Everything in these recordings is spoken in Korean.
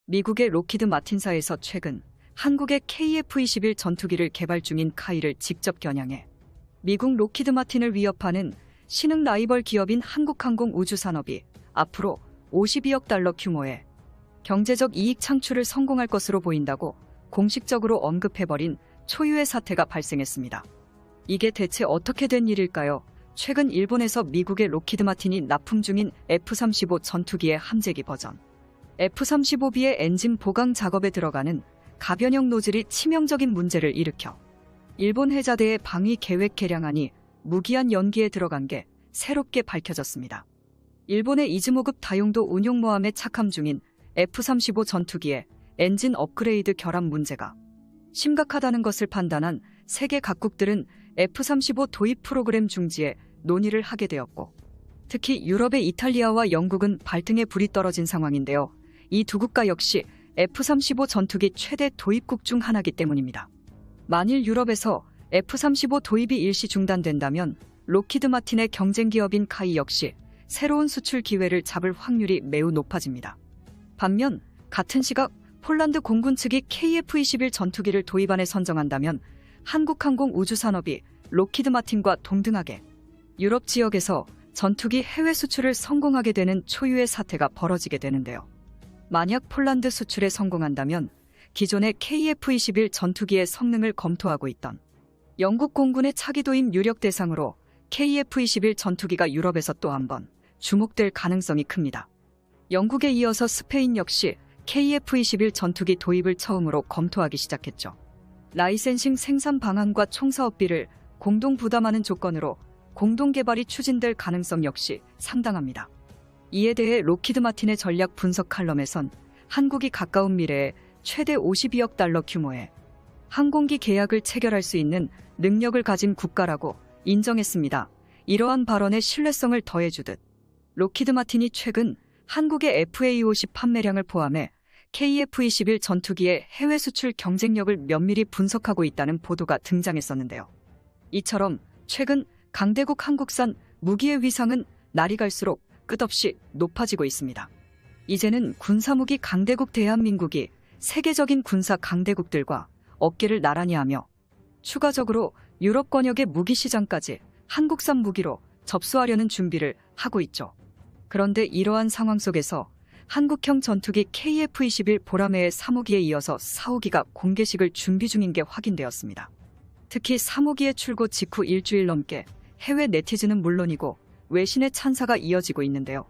미국의 록히드 마틴사에서 최근 한국의 KF-21 전투기를 개발 중인 카이를 직접 겨냥해 미국 록히드 마틴을 위협하는 신흥 라이벌 기업인 한국항공우주산업이 앞으로 52억 달러 규모의 경제적 이익 창출을 성공할 것으로 보인다고 공식적으로 언급해버린 초유의 사태가 발생했습니다. 이게 대체 어떻게 된 일일까요? 최근 일본에서 미국의 록히드 마틴이 납품 중인 F-35 전투기의 함재기 버전 F-35B의 엔진 보강 작업에 들어가는 가변형 노즐이 치명적인 문제를 일으켜 일본 해자대의 방위 계획 개량안이 무기한 연기에 들어간 게 새롭게 밝혀졌습니다. 일본의 이즈모급 다용도 운용모함에 착함 중인 F-35 전투기의 엔진 업그레이드 결함 문제가 심각하다는 것을 판단한 세계 각국들은 F-35 도입 프로그램 중지에 논의를 하게 되었고, 특히 유럽의 이탈리아와 영국은 발등에 불이 떨어진 상황인데요. 이 두 국가 역시 F-35 전투기 최대 도입국 중 하나이기 때문입니다. 만일 유럽에서 F-35 도입이 일시 중단된다면 록히드 마틴의 경쟁 기업인 카이 역시 새로운 수출 기회를 잡을 확률이 매우 높아집니다. 반면 같은 시각 폴란드 공군 측이 KF-21 전투기를 도입안에 선정한다면 한국항공우주산업이 록히드 마틴과 동등하게 유럽 지역에서 전투기 해외 수출을 성공하게 되는 초유의 사태가 벌어지게 되는데요. 만약 폴란드 수출에 성공한다면 기존의 KF-21 전투기의 성능을 검토하고 있던 영국 공군의 차기 도입 유력 대상으로 KF-21 전투기가 유럽에서 또 한 번 주목될 가능성이 큽니다. 영국에 이어서 스페인 역시 KF-21 전투기 도입을 처음으로 검토하기 시작했죠. 라이센싱 생산 방안과 총사업비를 공동 부담하는 조건으로 공동 개발이 추진될 가능성 역시 상당합니다. 이에 대해 록히드 마틴의 전략 분석 칼럼에선 한국이 가까운 미래에 최대 52억 달러 규모의 항공기 계약을 체결할 수 있는 능력을 가진 국가라고 인정했습니다. 이러한 발언에 신뢰성을 더해주듯 록히드 마틴이 최근 한국의 FA-50 판매량을 포함해 KF-21 전투기의 해외 수출 경쟁력을 면밀히 분석하고 있다는 보도가 등장했었는데요. 이처럼 최근 강대국 한국산 무기의 위상은 날이 갈수록 끝없이 높아지고 있습니다. 이제는 군사무기 강대국 대한민국이 세계적인 군사 강대국들과 어깨를 나란히 하며 추가적으로 유럽 권역의 무기 시장까지 한국산 무기로 접수하려는 준비를 하고 있죠. 그런데 이러한 상황 속에서 한국형 전투기 KF-21 보라매의 3호기에 이어서 4호기가 공개식을 준비 중인 게 확인되었습니다. 특히 3호기의 출고 직후 일주일 넘게 해외 네티즌은 물론이고 외신의 찬사가 이어지고 있는데요.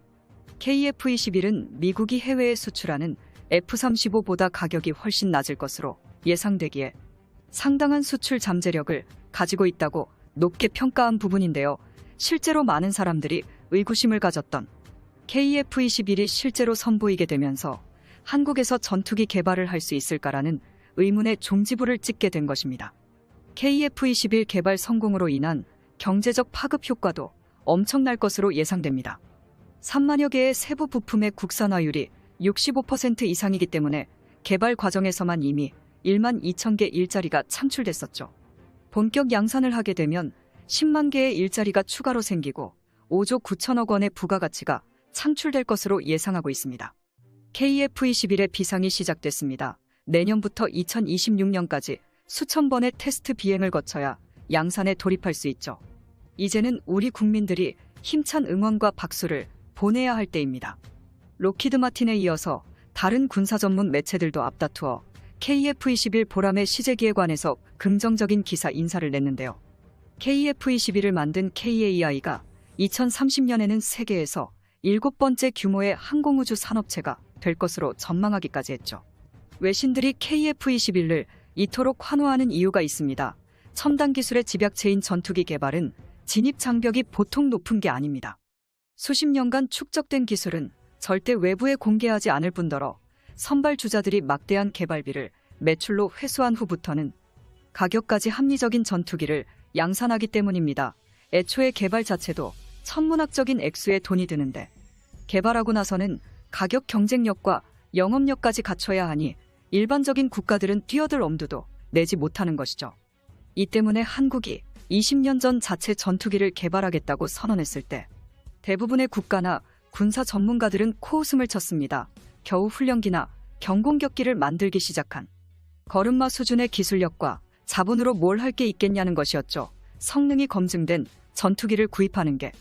KF-21은 미국이 해외에 수출하는 F-35보다 가격이 훨씬 낮을 것으로 예상되기에 상당한 수출 잠재력을 가지고 있다고 높게 평가한 부분인데요. 실제로 많은 사람들이 의구심을 가졌던 KF-21이 실제로 선보이게 되면서 한국에서 전투기 개발을 할 수 있을까라는 의문의 종지부를 찍게 된 것입니다. KF-21 개발 성공으로 인한 경제적 파급 효과도 엄청날 것으로 예상됩니다. 3만여 개의 세부 부품의 국산화율이 65% 이상이기 때문에 개발 과정에서만 이미 1만 2천 개 일자리가 창출됐었죠. 본격 양산을 하게 되면 10만 개의 일자리가 추가로 생기고 5조 9천억 원의 부가가치가 창출될 것으로 예상하고 있습니다. KF-21의 비상이 시작됐습니다. 내년부터 2026년까지 수천 번의 테스트 비행을 거쳐야 양산에 돌입할 수 있죠. 이제는 우리 국민들이 힘찬 응원과 박수를 보내야 할 때입니다. 록히드 마틴에 이어서 다른 군사 전문 매체들도 앞다투어 KF-21 보라매 시제기에 관해서 긍정적인 기사 인사를 냈는데요. KF-21을 만든 KAI가 2030년에는 세계에서 7번째 규모의 항공우주 산업체가 될 것으로 전망하기까지 했죠. 외신들이 KF-21을 이토록 환호하는 이유가 있습니다. 첨단 기술의 집약체인 전투기 개발은 진입 장벽이 보통 높은 게 아닙니다. 수십 년간 축적된 기술은 절대 외부에 공개하지 않을 뿐더러 선발 주자들이 막대한 개발비를 매출로 회수한 후부터는 가격까지 합리적인 전투기를 양산하기 때문입니다. 애초에 개발 자체도 천문학적인 액수의 돈이 드는데 개발하고 나서는 가격 경쟁력과 영업력까지 갖춰야 하니 일반적인 국가들은 뛰어들 엄두도 내지 못하는 것이죠. 이 때문에 한국이 20년 전 자체 전투기를 개발하겠다고 선언했을 때 대부분의 국가나 군사 전문가들은 코웃음을 쳤습니다. 겨우 훈련기나 경공격기를 만들기 시작한 걸음마 수준의 기술력과 자본으로 뭘 할 게 있겠냐는 것이었죠. 성능이 검증된 전투기를 구입하는 게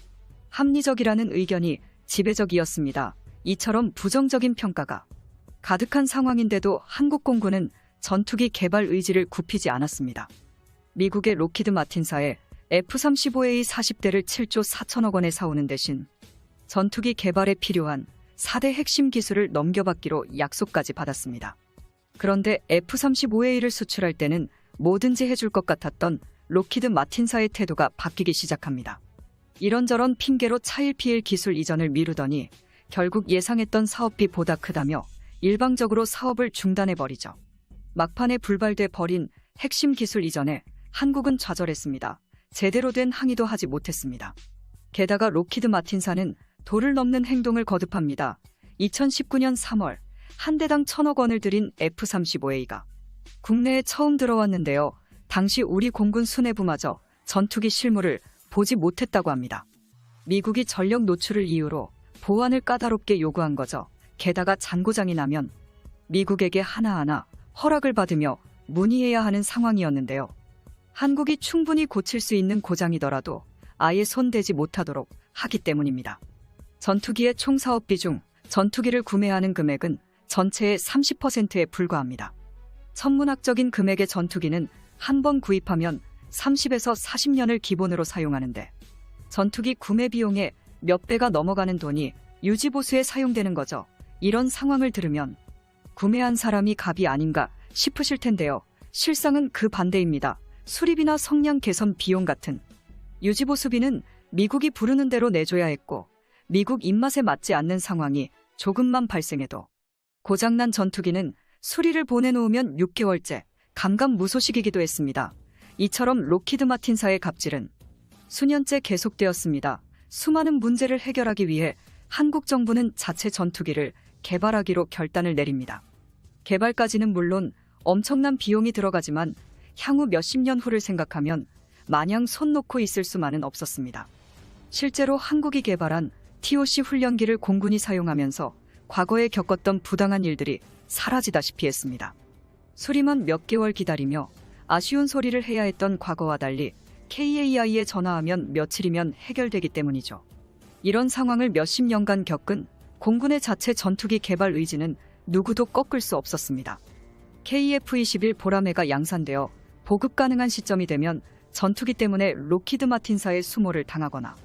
합리적이라는 의견이 지배적이었습니다. 이처럼 부정적인 평가가 가득한 상황인데도 한국 공군은 전투기 개발 의지를 굽히지 않았습니다. 미국의 로키드 마틴사에 F-35A 40대를 7조 4천억 원에 사오는 대신 전투기 개발에 필요한 4대 핵심 기술을 넘겨받기로 약속까지 받았습니다. 그런데 F-35A를 수출할 때는 뭐든지 해줄 것 같았던 로키드 마틴사의 태도가 바뀌기 시작합니다. 이런저런 핑계로 차일피일 기술 이전을 미루더니 결국 예상했던 사업비보다 크다며 일방적으로 사업을 중단해버리죠. 막판에 불발돼 버린 핵심 기술 이전에 한국은 좌절했습니다. 제대로 된 항의도 하지 못했습니다. 게다가 로키드 마틴사는 도를 넘는 행동을 거듭합니다. 2019년 3월 한 대당 1,000억 원을 들인 F-35A가 국내에 처음 들어왔는데요. 당시 우리 공군 수뇌부마저 전투기 실물을 보지 못했다고 합니다. 미국이 전력 노출을 이유로 보안을 까다롭게 요구한 거죠. 게다가 잔고장이 나면 미국에게 하나하나 허락을 받으며 문의해야 하는 상황이었는데요. 한국이 충분히 고칠 수 있는 고장이더라도 아예 손대지 못하도록 하기 때문입니다. 전투기의 총 사업비 중 전투기를 구매하는 금액은 전체의 30%에 불과합니다. 천문학적인 금액의 전투기는 한 번 구입하면 30에서 40년을 기본으로 사용하는데 전투기 구매 비용의 몇 배가 넘어가는 돈이 유지보수에 사용되는 거죠. 이런 상황을 들으면 구매한 사람이 갑이 아닌가 싶으실 텐데요. 실상은 그 반대입니다. 수리비나 성량 개선 비용 같은 유지보수비는 미국이 부르는 대로 내줘야 했고 미국 입맛에 맞지 않는 상황이 조금만 발생해도 고장난 전투기는 수리를 보내놓으면 6개월째 감감무소식이기도 했습니다. 이처럼 로키드 마틴사의 갑질은 수년째 계속되었습니다. 수많은 문제를 해결하기 위해 한국 정부는 자체 전투기를 개발하기로 결단을 내립니다. 개발까지는 물론 엄청난 비용이 들어가지만 향후 몇십 년 후를 생각하면 마냥 손 놓고 있을 수만은 없었습니다. 실제로 한국이 개발한 TOC 훈련기를 공군이 사용하면서 과거에 겪었던 부당한 일들이 사라지다시피 했습니다. 수리만 몇 개월 기다리며 아쉬운 소리를 해야 했던 과거와 달리 KAI에 전화하면 며칠이면 해결되기 때문이죠. 이런 상황을 몇십 년간 겪은 공군의 자체 전투기 개발 의지는 누구도 꺾을 수 없었습니다. KF-21 보라매가 양산되어 보급 가능한 시점이 되면 전투기 때문에 로키드 마틴사의 수모를 당하거나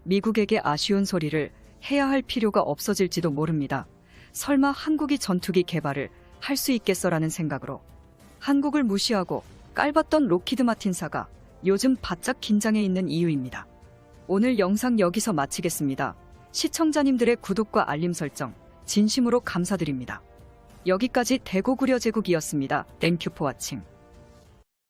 미국에게 아쉬운 소리를 해야 할 필요가 없어질지도 모릅니다. 설마 한국이 전투기 개발을 할 수 있겠어라는 생각으로 한국을 무시하고 깔봤던 로키드 마틴사가 요즘 바짝 긴장해 있는 이유입니다. 오늘 영상 여기서 마치겠습니다. 시청자님들의 구독과 알림 설정 진심으로 감사드립니다. 여기까지 대고구려 제국이었습니다. 땡큐 포 와칭.